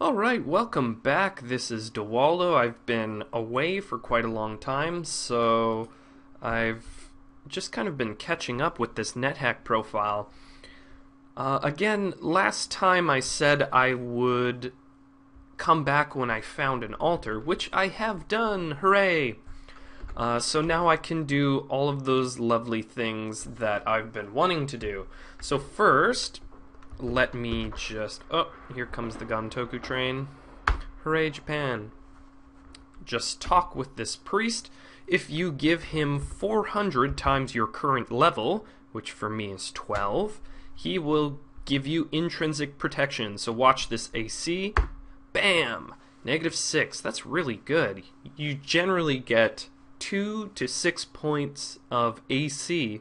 Alright, welcome back. This is Dewaldo. I've been away for quite a long time, so I've just kind of been catching up with this Nethack profile. Again, last time I said I would come back when I found an altar, which I have done! Hooray! So now I can do all of those lovely things that I've been wanting to do. So first, let me just... Oh, here comes the Gantoku train. Hooray, Japan. Just talk with this priest. If you give him 400 times your current level, which for me is 12, he will give you intrinsic protection. So watch this AC. Bam! -6. That's really good. You generally get 2 to 6 points of AC.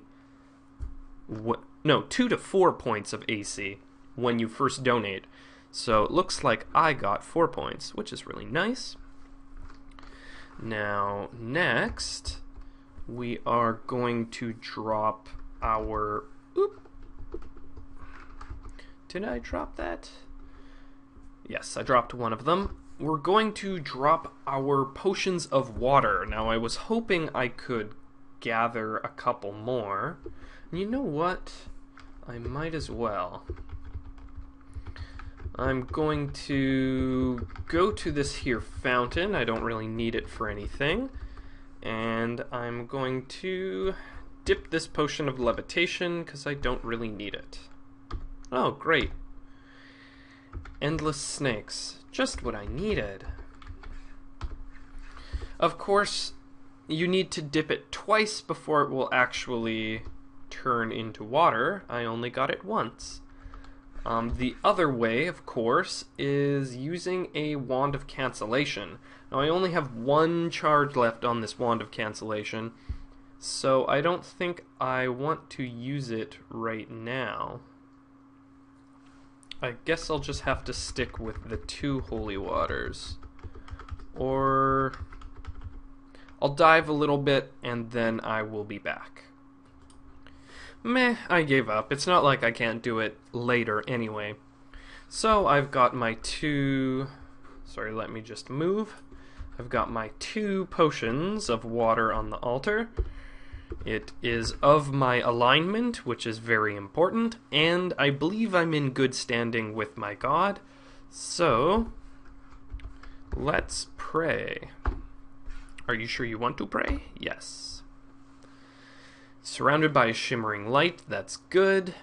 No, 2 to 4 points of AC when you first donate. So it looks like I got 4 points, which is really nice. Now, next, we are going to drop our... Oop! Did I drop that? Yes, I dropped one of them. We're going to drop our potions of water. Now, I was hoping I could gather a couple more. And you know what? I might as well. I'm going to go to this here fountain. I don't really need it for anything. And I'm going to dip this potion of levitation because I don't really need it. Oh, great. Endless snakes. Just what I needed. Of course, you need to dip it twice before it will actually turn into water. I only got it once. The other way, of course, is using a wand of cancellation. Now, I only have one charge left on this wand of cancellation, so I don't think I want to use it right now. I guess I'll just have to stick with the 2 holy waters. Or I'll dive a little bit and then I will be back. Meh, I gave up. It's not like I can't do it later anyway. So I've got my 2... Sorry, let me just move. I've got my 2 potions of water on the altar. It is of my alignment, which is very important, and I believe I'm in good standing with my god. So, let's pray. Are you sure you want to pray? Yes. Surrounded by a shimmering light, that's good.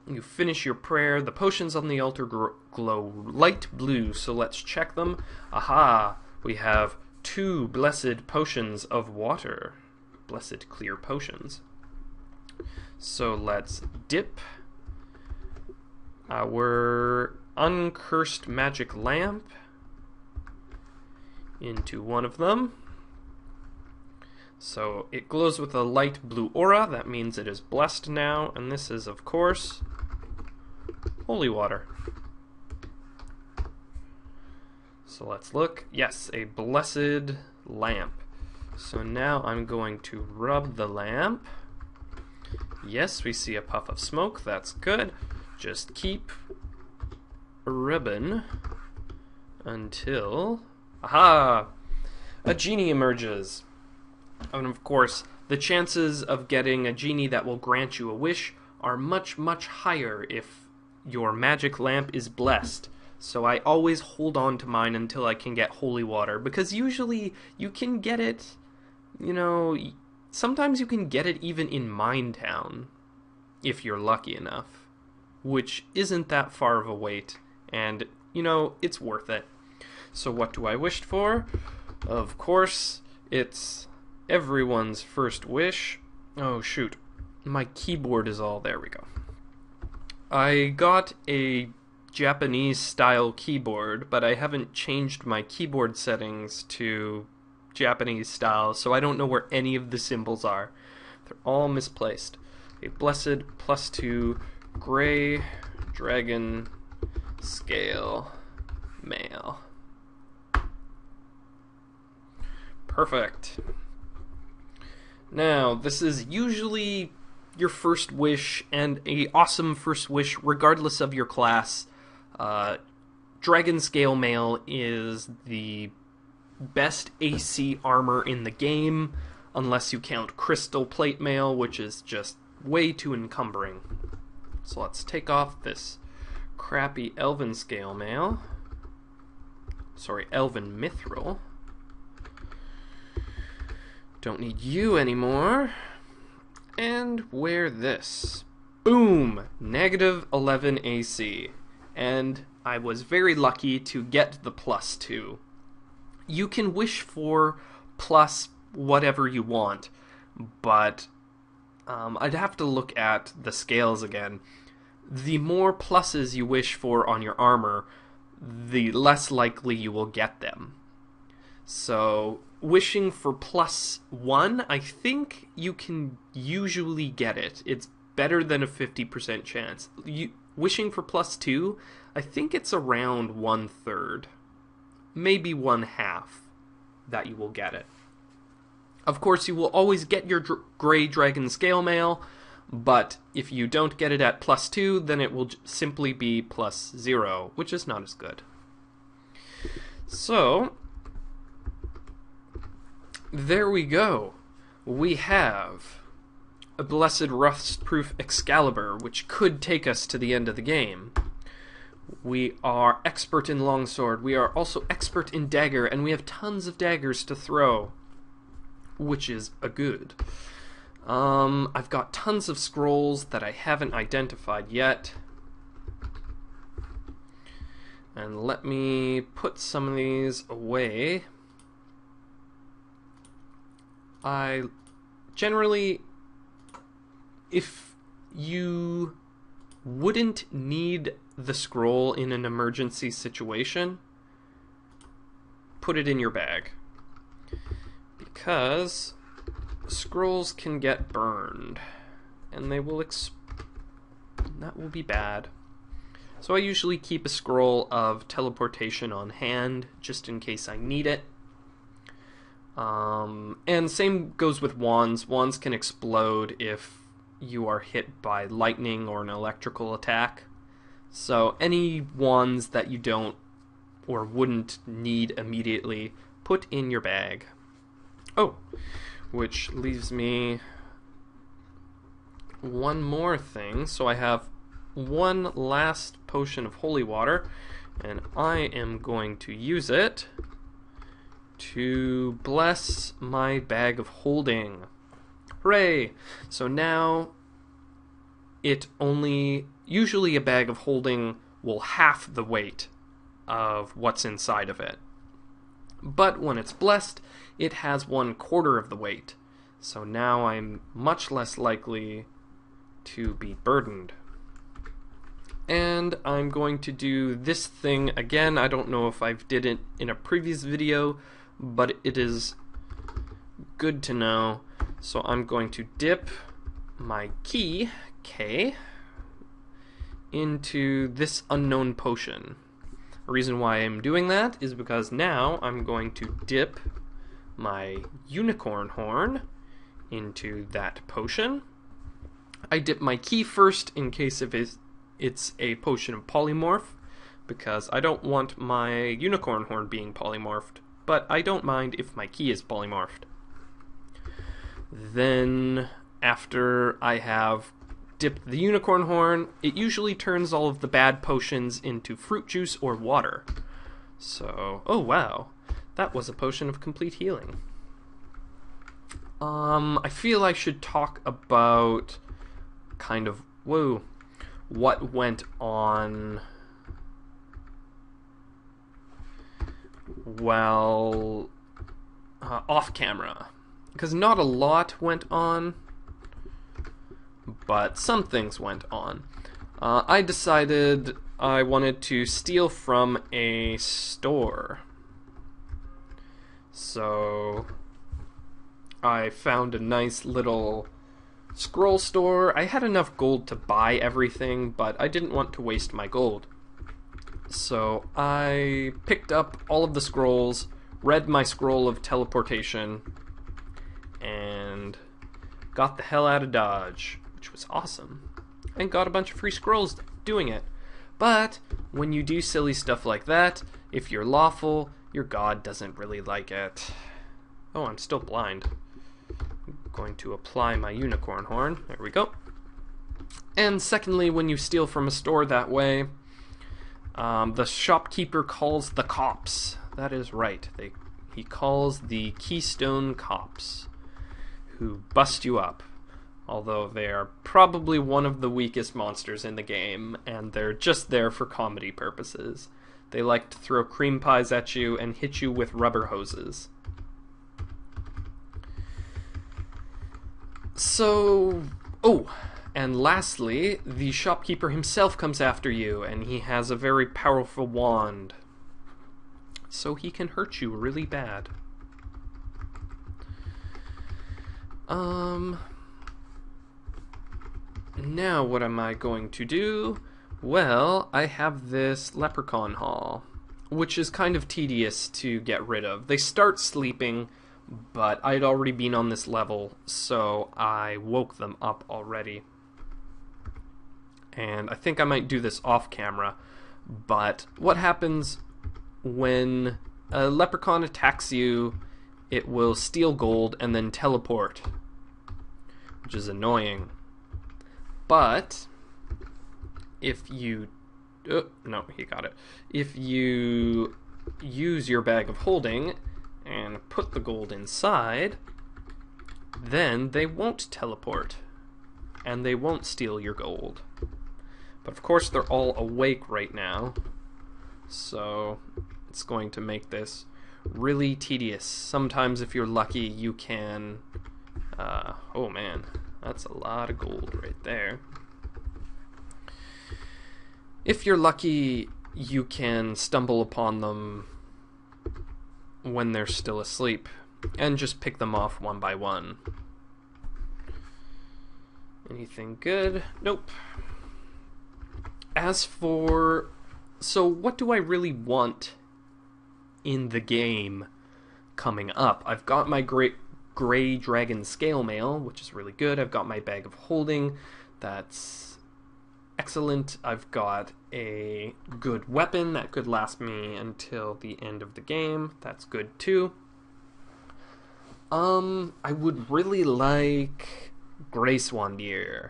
You finish your prayer. The potions on the altar glow light blue, so let's check them. Aha! We have 2 blessed potions of water. Blessed clear potions. So let's dip our uncursed magic lamp into one of them. So it glows with a light blue aura. That means it is blessed now. And this is, of course, holy water. So let's look. Yes, a blessed lamp. So now I'm going to rub the lamp. Yes, we see a puff of smoke. That's good. Just keep rubbing until... Aha! A genie emerges. And of course, the chances of getting a genie that will grant you a wish are much, much higher if your magic lamp is blessed. So I always hold on to mine until I can get holy water, because usually you can get it, you know, sometimes you can get it even in Mine Town, if you're lucky enough, which isn't that far of a wait, and, you know, it's worth it. So what do I wish for? Of course, it's everyone's first wish. Oh, shoot. My keyboard is all... There we go. I got a Japanese-style keyboard, but I haven't changed my keyboard settings to Japanese style, so I don't know where any of the symbols are. They're all misplaced. A blessed +2 gray dragon scale mail. Perfect. Now, this is usually your first wish, and a awesome first wish regardless of your class. Dragon Scale Mail is the best AC armor in the game, unless you count Crystal Plate Mail, which is just way too encumbering. So let's take off this crappy Elven Scale Mail. Sorry, Elven Mithril. Don't need you anymore. And wear this. Boom! Negative 11 AC. And I was very lucky to get the +2. You can wish for plus whatever you want, but I'd have to look at the scales again. The more pluses you wish for on your armor, the less likely you will get them. So, wishing for +1, I think you can usually get it. It's better than a 50% chance. Wishing for +2, I think it's around 1/3, maybe 1/2 that you will get it. Of course, you will always get your Grey Dragon Scale Mail, but if you don't get it at +2, then it will simply be +0, which is not as good. So, there we go. We have a Blessed Rustproof Excalibur, which could take us to the end of the game. We are expert in longsword. We are also expert in dagger, and we have tons of daggers to throw, which is a good. I've got tons of scrolls that I haven't identified yet. And let me put some of these away. I generally, if you wouldn't need the scroll in an emergency situation, put it in your bag. Because scrolls can get burned, and they will that will be bad. So I usually keep a scroll of teleportation on hand, just in case I need it. And same goes with wands. Wands can explode if you are hit by lightning or an electrical attack. So any wands that you don't or wouldn't need immediately, put in your bag. Oh, which leaves me one more thing. So I have one last potion of holy water, and I am going to use it to bless my bag of holding. Hooray! So now usually a bag of holding will half the weight of what's inside of it. But when it's blessed, it has 1/4 of the weight. So now I'm much less likely to be burdened. And I'm going to do this thing again. I don't know if I've did it in a previous video, but it is good to know. So I'm going to dip my key, K, into this unknown potion. The reason why I'm doing that is because now I'm going to dip my unicorn horn into that potion. I dip my key first in case if it's a potion of polymorph, because I don't want my unicorn horn being polymorphed, but I don't mind if my key is polymorphed. Then, after I have dipped the unicorn horn, it usually turns all of the bad potions into fruit juice or water. So, oh wow, that was a potion of complete healing. I feel I should talk about kind of, what went on, well, off camera. Because not a lot went on, but some things went on. I decided I wanted to steal from a store. So I found a nice little scroll store. I had enough gold to buy everything, but I didn't want to waste my gold. So I picked up all of the scrolls, read my scroll of teleportation, and got the hell out of Dodge. which was awesome, and got a bunch of free scrolls doing it. But when you do silly stuff like that, if you're lawful, your god doesn't really like it. Oh, I'm still blind. I'm going to apply my unicorn horn. There we go. And secondly, when you steal from a store that way, the shopkeeper calls the cops. That is right. He calls the Keystone Cops, who bust you up. Although they are probably one of the weakest monsters in the game, and they're just there for comedy purposes. They like to throw cream pies at you and hit you with rubber hoses. So, and lastly, the shopkeeper himself comes after you, and he has a very powerful wand. So he can hurt you really bad. Now what am I going to do? Well, I have this leprechaun hall, which is kind of tedious to get rid of. They start sleeping, but I'd already been on this level, so I woke them up already. And I think I might do this off camera, but what happens when a leprechaun attacks you? It will steal gold and then teleport, which is annoying. But if you... no, he got it. If you use your bag of holding and put the gold inside, then they won't teleport, and they won't steal your gold. But of course they're all awake right now, so it's going to make this really tedious. Sometimes if you're lucky you can... oh man, that's a lot of gold right there. If you're lucky, you can stumble upon them when they're still asleep and just pick them off one by one. Anything good? Nope. As for... so what do I really want in the game coming up? I've got my Grey Dragon Scale Mail, which is really good. I've got my bag of holding. That's excellent. I've got a good weapon that could last me until the end of the game. That's good too. I would really like Grace Wandier.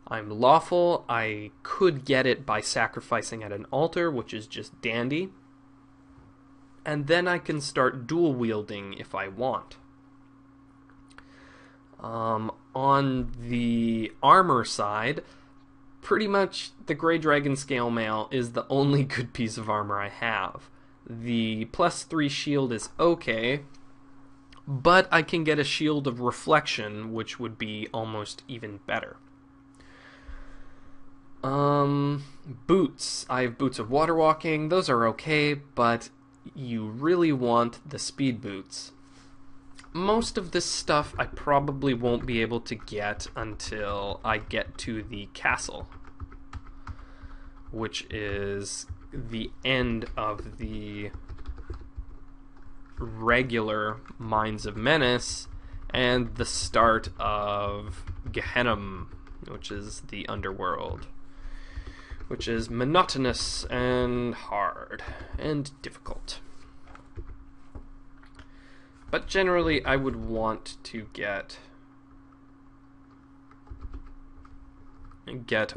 I'm lawful. I could get it by sacrificing at an altar, which is just dandy. And then I can start dual wielding if I want. On the armor side, pretty much the Grey Dragon Scale Mail is the only good piece of armor I have. The +3 shield is okay, but I can get a shield of reflection, which would be almost even better. Boots. I have boots of water walking. Those are okay, but you really want the speed boots. Most of this stuff I probably won't be able to get until I get to the castle, which is the end of the regular Mines of Menace and the start of Gehenna, which is the underworld, which is monotonous and hard and difficult. But generally I would want to get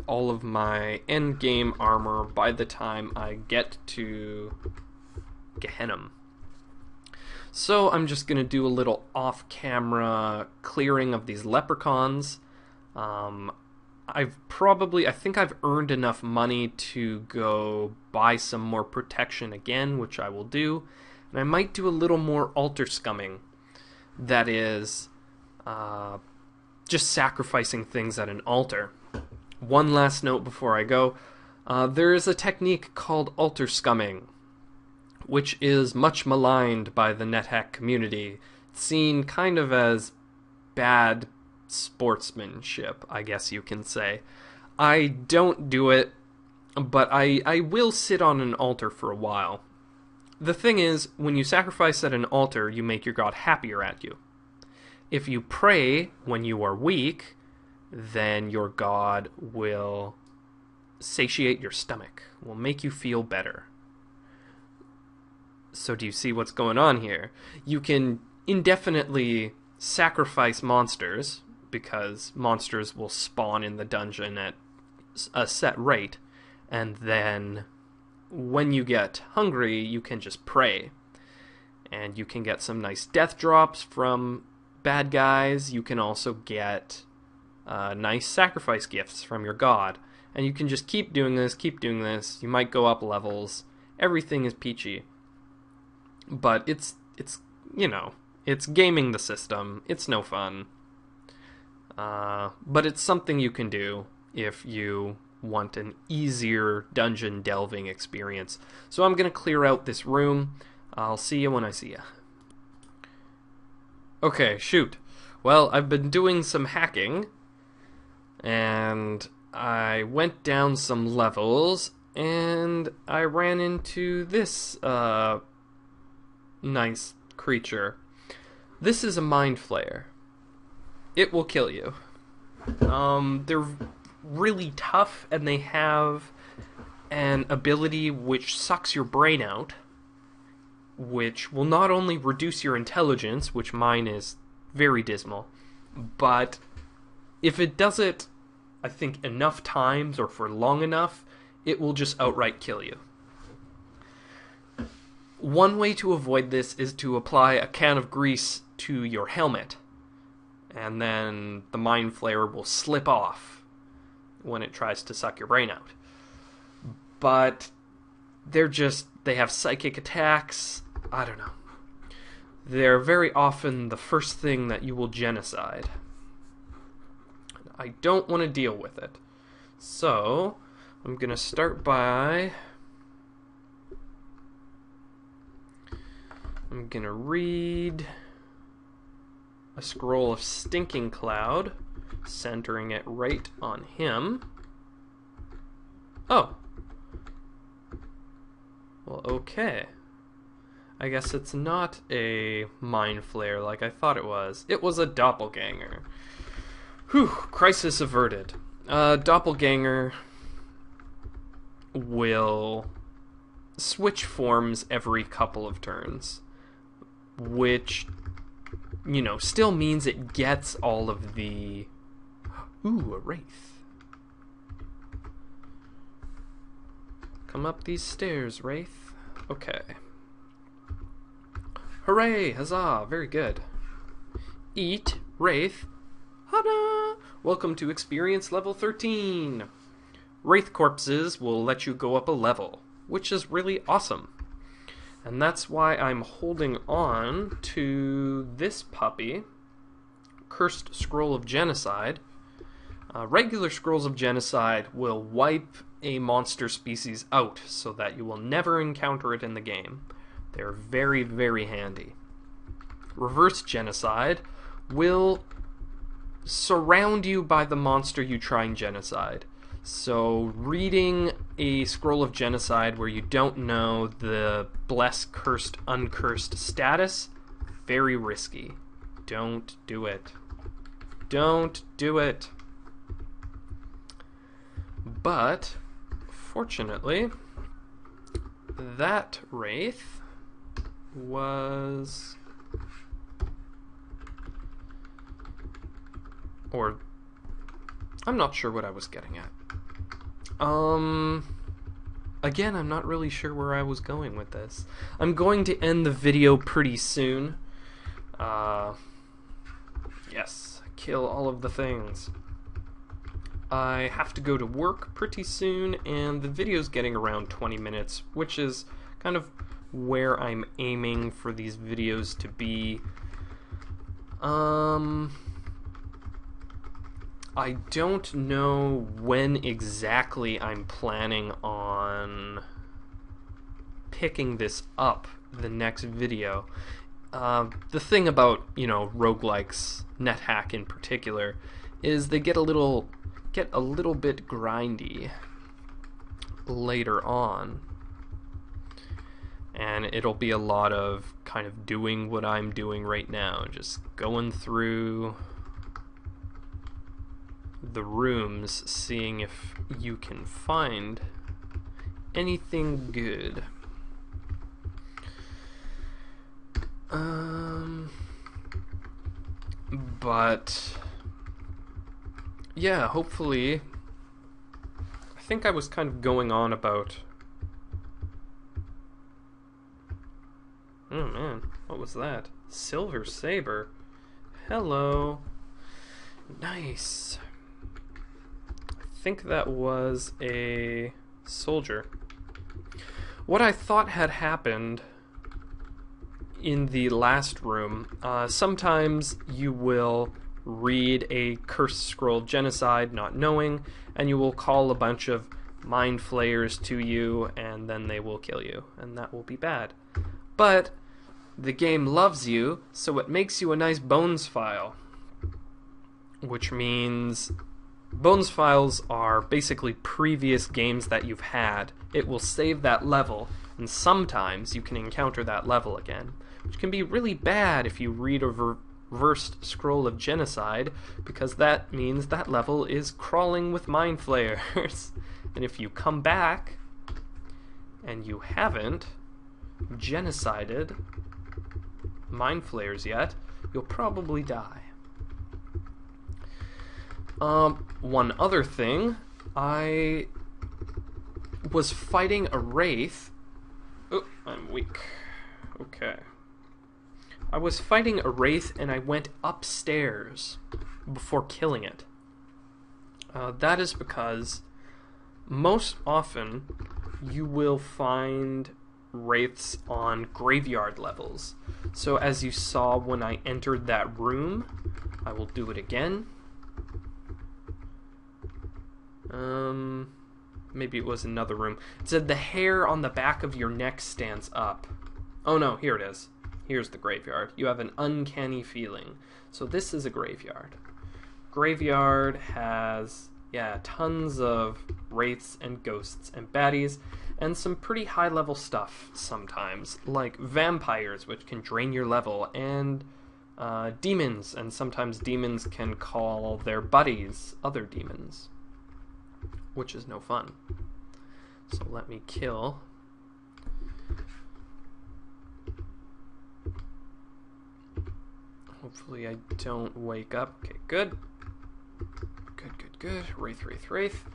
all of my endgame armor by the time I get to Gehenna. So I'm just going to do a little off-camera clearing of these leprechauns. I think I've earned enough money to go buy some more protection again, which I will do. And I might do a little more altar scumming. That is, just sacrificing things at an altar. One last note before I go. There is a technique called altar scumming, which is much maligned by the Nethack community. It's seen kind of as bad sportsmanship, I guess you can say. I don't do it, but I will sit on an altar for a while. The thing is, when you sacrifice at an altar, you make your god happier at you. If you pray when you are weak, then your god will satiate your stomach, will make you feel better. So do you see what's going on here? You can indefinitely sacrifice monsters, because monsters will spawn in the dungeon at a set rate, and then when you get hungry, you can just pray. And you can get some nice death drops from bad guys. You can also get nice sacrifice gifts from your god. And you can just keep doing this, keep doing this. You might go up levels. Everything is peachy. But it's it's gaming the system. It's no fun. But it's something you can do if you want an easier dungeon delving experience. So I'm going to clear out this room. I'll see you when I see you. Okay, shoot. Well, I've been doing some hacking, and I went down some levels, and I ran into this nice creature. This is a mind flayer. It will kill you. They're really tough, and they have an ability which sucks your brain out, which will not only reduce your intelligence, which mine is very dismal, but if it does it, I think, enough times or for long enough, it will just outright kill you. One way to avoid this is to apply a can of grease to your helmet, and then the mind flayer will slip off when it tries to suck your brain out. But they have psychic attacks. I don't know. They're very often the first thing that you will genocide. I don't want to deal with it. So, I'm going to start by... I'm going to read a scroll of Stinking Cloud, centering it right on him. Oh. Well, okay. I guess it's not a mind flare like I thought it was. It was a doppelganger. Whew, crisis averted. Doppelganger will switch forms every couple of turns, which, still means it gets all of the... Ooh, a wraith. Come up these stairs, wraith. Okay. Hooray! Huzzah! Very good. Eat, wraith. Hada! Welcome to experience level 13. Wraith corpses will let you go up a level, which is really awesome. And that's why I'm holding on to this puppy, Cursed Scroll of Genocide. Regular Scrolls of Genocide will wipe a monster species out so that you will never encounter it in the game. They're very, very handy. Reverse Genocide will surround you by the monster you try and genocide. So reading a Scroll of Genocide where you don't know the blessed, cursed, uncursed status, very risky. Don't do it. Don't do it. But, fortunately, that wraith was... Or, I'm not sure what I was getting at. Again, I'm not really sure where I was going with this. I'm going to end the video pretty soon. Yes, kill all of the things. I have to go to work pretty soon, and the video's getting around 20 minutes, which is kind of where I'm aiming for these videos to be. I don't know when exactly I'm planning on picking this up, the next video. The thing about, roguelikes, Nethack in particular, is they get a little bit grindy later on. And it'll be a lot of kind of doing what I'm doing right now, just going through the rooms, seeing if you can find anything good. But yeah, hopefully. I think I was kind of going on about... Oh man, what was that? Silver saber. Hello. Nice. I think that was a soldier. What I thought had happened in the last room, sometimes you will read a cursed scroll of genocide not knowing, and you will call a bunch of mind flayers to you, and then they will kill you, and that will be bad. But the game loves you, so it makes you a nice bones file, which means bones files are basically previous games that you've had. It will save that level, and sometimes you can encounter that level again, which can be really bad if you read a reversed scroll of genocide, because that means that level is crawling with mind flayers. And if you come back and you haven't genocided mind flayers yet, you'll probably die. One other thing, I was fighting a wraith. Oh, I'm weak. Okay. I was fighting a wraith and I went upstairs before killing it. That is because most often you will find wraiths on graveyard levels. So as you saw when I entered that room, I will do it again. Maybe it was another room. It said the hair on the back of your neck stands up. Oh no, here it is. Here's the graveyard. You have an uncanny feeling. So this is a graveyard. Graveyard has, yeah, tons of wraiths and ghosts and baddies, and some pretty high-level stuff sometimes, like vampires, which can drain your level, and demons, and sometimes demons can call their buddies other demons, which is no fun. So let me kill. Hopefully I don't wake up. Okay, good. Good. Wraith.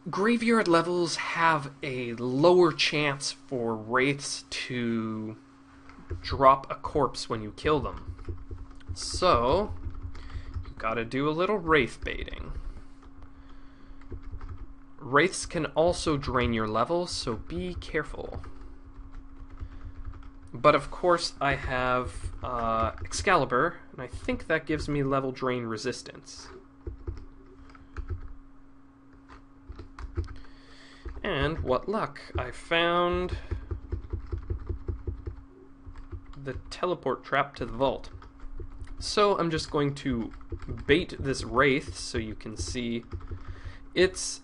Graveyard levels have a lower chance for wraiths to drop a corpse when you kill them. So, you gotta do a little wraith baiting. Wraiths can also drain your level, so be careful. But of course I have Excalibur, and I think that gives me level drain resistance. And what luck, I found the teleport trap to the vault. So I'm just going to bait this wraith so you can see. It's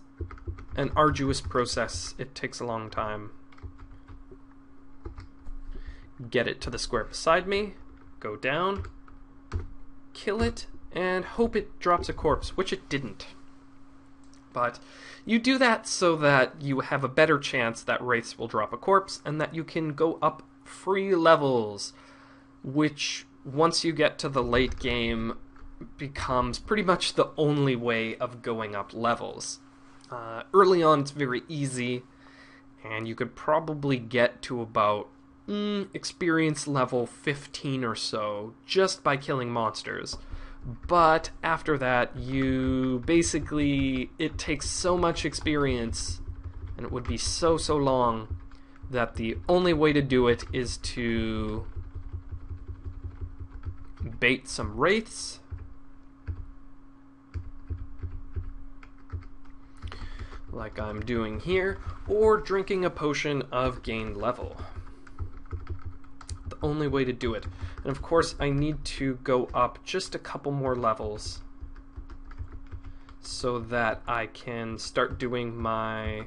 an arduous process. It takes a long time. Get it to the square beside me, go down, kill it, and hope it drops a corpse, which it didn't. But you do that so that you have a better chance that wraiths will drop a corpse, and that you can go up free levels, which, once you get to the late game, becomes pretty much the only way of going up levels. Early on it's very easy, and you could probably get to about experience level 15 or so just by killing monsters. But after that, you basically, it takes so much experience, and it would be so long, that the only way to do it is to bait some wraiths, like I'm doing here, or drinking a potion of gained level. The only way to do it. And of course I need to go up just a couple more levels so that I can start doing my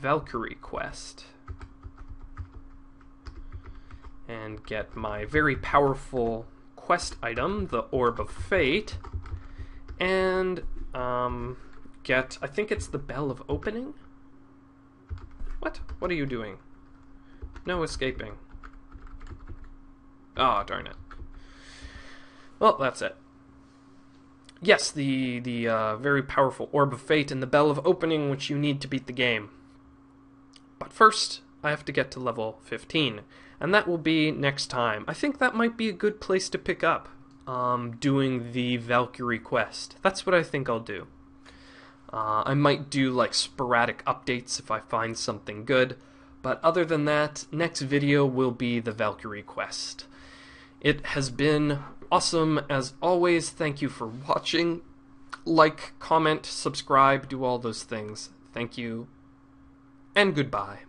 Valkyrie quest and get my very powerful quest item, the Orb of Fate, and get, I think it's the Bell of Opening? What? What are you doing? No escaping. Oh, darn it. Well, that's it. Yes, the very powerful Orb of Fate and the Bell of Opening, which you need to beat the game. But first, I have to get to level 15, and that will be next time. I think that might be a good place to pick up, doing the Valkyrie quest. That's what I think I'll do. I might do like sporadic updates if I find something good, but other than that, next video will be the Valkyrie quest. It has been awesome as always. Thank you for watching. Like, comment, subscribe, do all those things. Thank you, and goodbye.